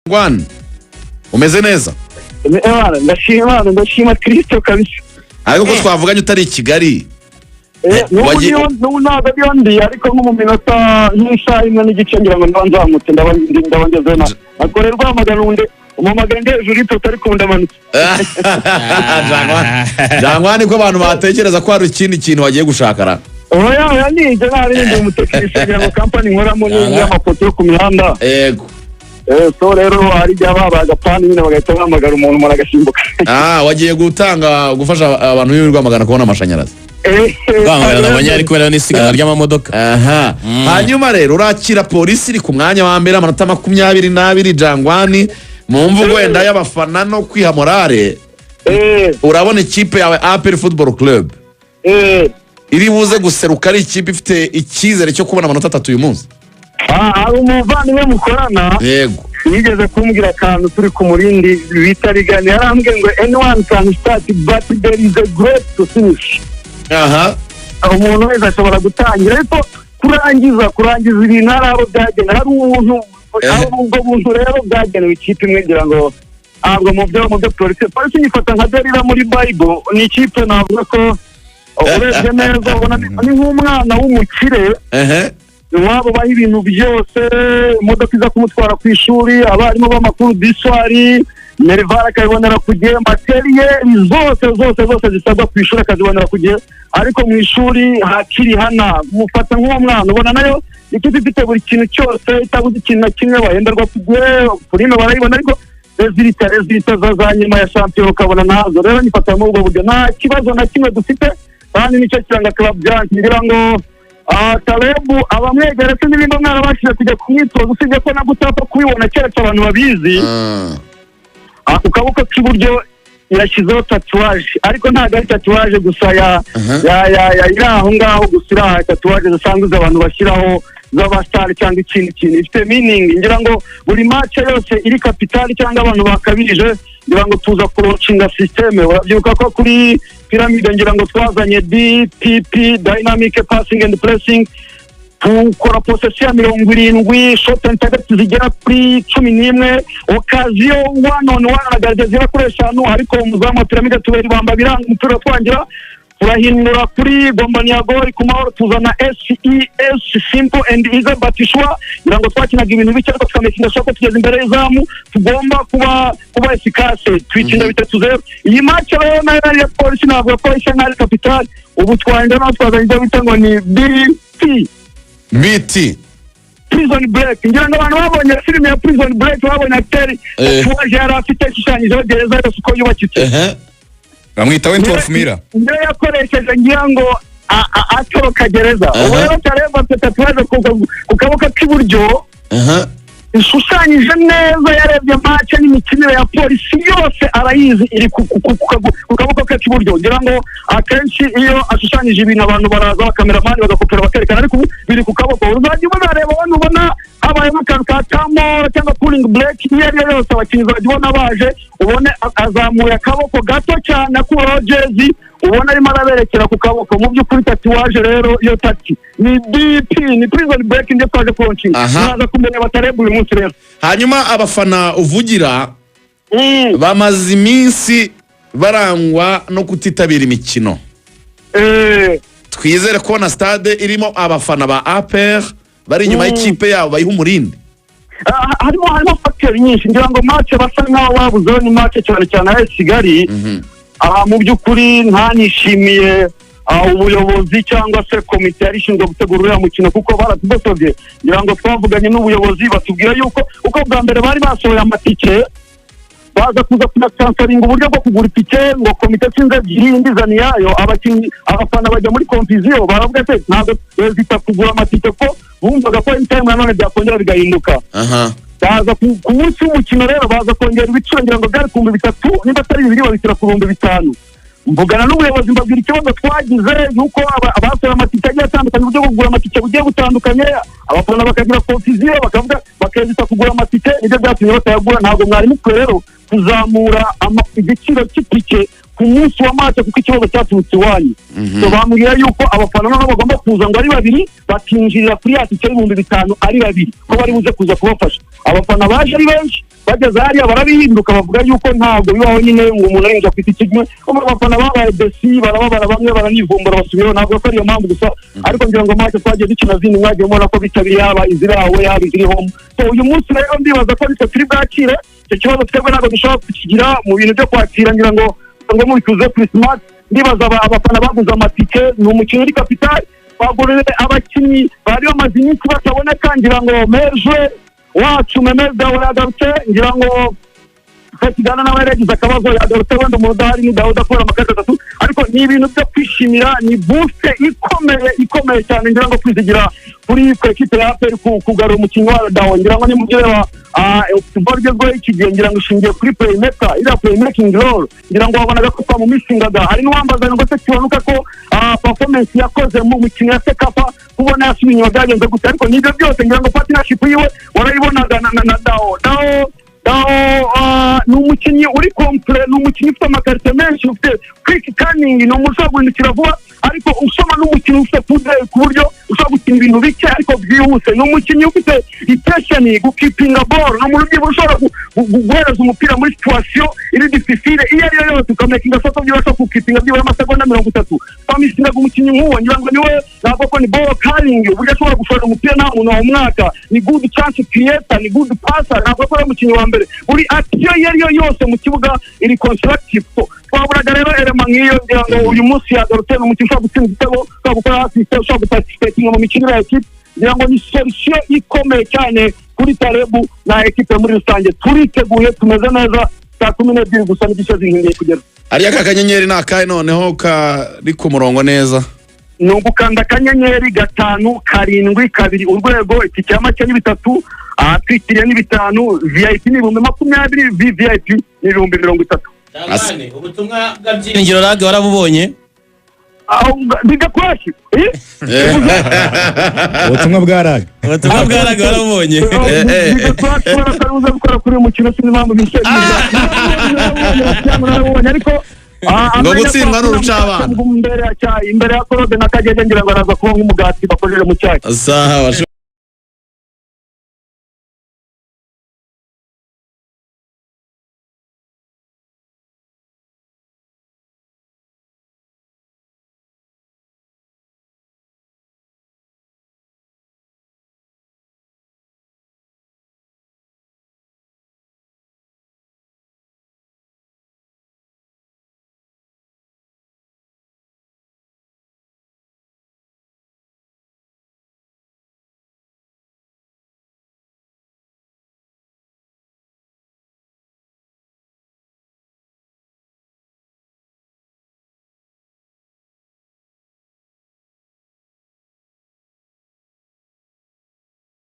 Gwan, umeze neza? Ndashima Kristo kabisa. Ariko ko twavuganye utari i Kigali. N'ubu ntabwo ariyo ndi ariko nko mu minota nk'isaha imwe n'igice ngira ngo nzamutse ndabangeze na akorerwa amagana umumagana hejuru y'ipota ariko ndamanutse. Jangwani ko abantu batekereza ko hari ikindi kintu wagiye gushakara. Oya nije nari umutekinisiye ngira ngo company nkoramo n'amapoto yo ku mihanda. Yego. So rero hari byaba agapani nyine bagahita bahamagara umuntu agasimbuka. Wagiye gufasha abantu b'Rwamagana kubona amashanyarazi. Rwamagana abanyari kubera n'isigana ry'amamodoka. Hanyuma rero urakira polisi iri ku mwanya wa mbere amanota 22 Jangwani mu mvugo wenda y'abafana no kwiha morale. Urabona ikipe yawe APR Football Club iri buze guseruka ari ikipe ifite icyizere cyo kubona amanota 3 uyu munsi. Hari umuvandimwe mukorana yego yigeze kumbwira akantu turi ku murindi bita rigani yarambwiye ngo anyone can start but there is a great to finish. Umuntu wese ashobora gutangira ariko kurangiza ibintu hari abo byagenda hari ubwo buntu rero bwagenewe ikipe imwe ngira ngo ntabwo mu byo polisi nyifata nka derira muri Bible ni ikipe navuga ko urebye neza ubona ni nk'umwana w'umukire iwabo baha ibintu byose imodoka iza kumutwara ku ishuri abarimu b'amakuru d'histoire Nervara akabibonera ku gihe materiyeri zose zisabwa ku ishuri akazibonera ku gihe ariko mu ishuri hakiri hana mufata nk'uwo mwana ubona nayo ikipe ifite buri kintu cyose itabuze ikintu na kimwe bahemberwa ku gihe kurino barayibona ariko rezilita za nyuma ya shampiyona ukabona nazo rero nyifata muri ubwo buryo nta kibazo na kimwe dufite kandi nicyo kiranga club byanjye ngira ngo Talebu abamwegera se n'ibindi mwarabashije kujya kumwitoza usibye ko nagutapfa kubibona keretse abantu babizi ku kaboko k'iburyo yashyizeho tatuwaje ariko ntabwo ari tatuwaje gusa iri aho ngaho gusa iriya tatuwaje zisanzwe abantu bashyiraho z'abasitari cyangwa ikindi kintu ifite meaning ngira ngo buri match yose iri kapitali cyangwa abantu bakabije ngira ngo tuza kuronshinga systeme urabyibuka ko kuri piramide ngira ngo twazanye DPP dynamic passing and pressing tukora possession 70 shot and target zigera kuri 11 occasion one on one na garde zira kuri 5 ariko umuzamu wa piramide tuberi bamba biranga umupira twangira turahindura kuri gombania gori ku mahoro tuzana SES simple and easy but sure ngira ngo twakinaga ibintu bike ariko tukamekinga shako tugeze imbere y'izamu tugomba kuba efficace twitsinda 3-0 iyi match rero nayo ya polisi navuga ko isa nk'ari capital ubu twanje no twazanye ibyo bita ngo ni BT Prison Break ngira ngo abantu babonye filime ya Prison Break babonye acteur tuwaje yari afite ishushanyije gereza yose uko yubakitse bamwita Wentworth Miller ndio yakoresheje ngira ngo atoroka gereza ubu rero tareba tatuwaje ku kaboko k'iburyo ishushanyije neza yarebye match n'imikinire ya polisi yose arayizi iri ku kaboko k'iburyo ngira ngo akenshi iyo ashushanyije ibintu abantu baraza bakameramani bagakopera bakerekana ariko biri ku kaboko uzajya ubona ubona habayemo akantu ka tamo cyangwa cooling break iyo ariyo yose abakinnyi bazajya ubona baje ubone azamuye akaboko gato cyane akuraho jezi ubona arimo araberekera ku kaboko mu by'ukuri tatuwaje rero iyo tati ni DP ni prison break nde twaje kuronshinga naza kumenya batarebwa uyu munsi rero hanyuma abafana uvugira bamaze iminsi barangwa no kutitabira imikino twizere ko na stade irimo abafana ba APR bari inyuma y'ikipe yabo bayiha umurindi harimo factor nyinshi ngira ngo match basa nkaho wabuze ni match cyane ya Kigali mu by'ukuri ntanishimiye ubuyobozi cyangwa se komite yarishinzwe gutegura uriya mukino kuko baratubosovye ngira ngo twavuganye n'ubuyobozi batubwira yuko uko bwa mbere bari basohoye amatike baza kuza kunatansaringa uburyo bwo kugura itike ngo komite sinze byirindizani yayo abafana bajya muri confusion baravuga se ntabwo zita kugura amatike ko bumvaga ko time nanone byakongera bigahinduka baza ku munsi w'umukino rero baza kongera ibiciro ngira ngo byari ku 3 niba atari 2 babishyira ku 5 mvugana n'ubuyobozi mbabwira ikibazo twagize yuko abasohoye amatike agiye atandukanye uburyo bwo kugura amatike bugiye butandukanye abafana bakagira confusion bakavuga bakazita kugura amatike nibyo byatumye batayagura ntabwo mwari mukwe rero kuzamura igiciro cy'itike ku munsi wa match kuko ikibazo cyaturutse iwanyu so bambwira yuko abafana nabo bagomba kuza ngo ari babiri bakinjirira kuri ya tike y'ibihumbi 5 ari babiri ko bari buze kuza kubafasha abafana baje ari benshi bageze hariya barabihinduka bavuga yuko ntabwo bibaho nyine ngo umuntu yinjira ku giti kimwe abafana babaye desi barababara bamwe baranivumbura basubiyeho ntabwo ko ariyo mpamvu gusa ariko ngira ngo match twagiye dukina zindi mwagiye mubona ko bitabiriye yaba izirawe yaba iziri home so uyu munsi rero ndibaza ko bityo turi bwakire icyo kibazo twebwe ntabwo dushobora kukigira mu bintu byo kwakira ngira ngo mu bituze Christmas ndibaza abafana baguze amatike ni umukino uri kapitali bagurire abakinnyi bari bamaze iminsi bataboneka ngira ngo Merje wacu Memeza yagarutse ngira ngo Fatigana nawe yagize akabazo yagarutse wenda umuntu udahari ni Dawuda akora amakarita atatu ariko ni ibintu byo kwishimira ni boost ikomeye cyane ngira ngo kwizigira kuri equipe ya APR kugarura umukinnyi wa Dawo ngira ngo ni mugire wa football igezweho iki gihe ngira ngo ishingiye kuri playmaker ira playmaking role ngira ngo wabonaga ko twamumishingaga hari n'uwambaza ngo se kibonuka ko performance yakoze mu mukino ya Sekapa kubona yasubiye inyuma byagenze gute ariko nibyo byose ngira ngo partnership yiwe warayibonaga na Dawo ni umukinnyi uri komple ni umukinnyi ufite amakarita menshi ufite quick turning ni umushobora guhindukira vuba ariko usoma n'umukinnyi ufite pude ku buryo ushobora gukina ibintu bike ariko byihuse ni umukinnyi ufite intention gukipinga ball no mu rugero ushobora guhereza umupira muri situation iri difficile iyo ari yo yose ukamekinga soto byibasha gukipinga byibura amasegonda 30 twamisindaga umukinnyi nk'uwo ngira ngo niwe ntabwo ko ni ball carrying uburyo ashobora gushora umupira nta muntu wa mwaka ni good chance creator ni good passer ntabwo ko ari umukinnyi wa mbere buri action iyo ari yo yose mu kibuga iri constructive twaburaga rero elema nk'iyo ngira ngo uyu munsi yagarutse ni umukinnyi ushobora gutsinda igitego ushobora gukora assist ushobora guparticipating mu mikino ya equipe ngira ngo ni solution ikomeye cyane kuri Tarebu na equipe muri rusange turiteguye tumeze neza saa 12 gusa n'igice zingiye kugera ariya kakanyenyeri nakaye noneho kari ku murongo neza ni ugukanda akanyenyeri 5 7 2 urwego itike ya make ni 3 twitiriye ni 5 VIP ni 20 VIP ni 30 ubutumwa bw'abyiringiro rage warabubonye bigakwashi ubutumwa bwa rage warabubonye bigakwashi barakaruza gukora kuri uyu mukino sinzi impamvu bishimye ariko ngo gutsindwa n'urucabana imbere ya Korode na Kagege ngira ngo araza kuba nk'umugati bakojeje mu cyayi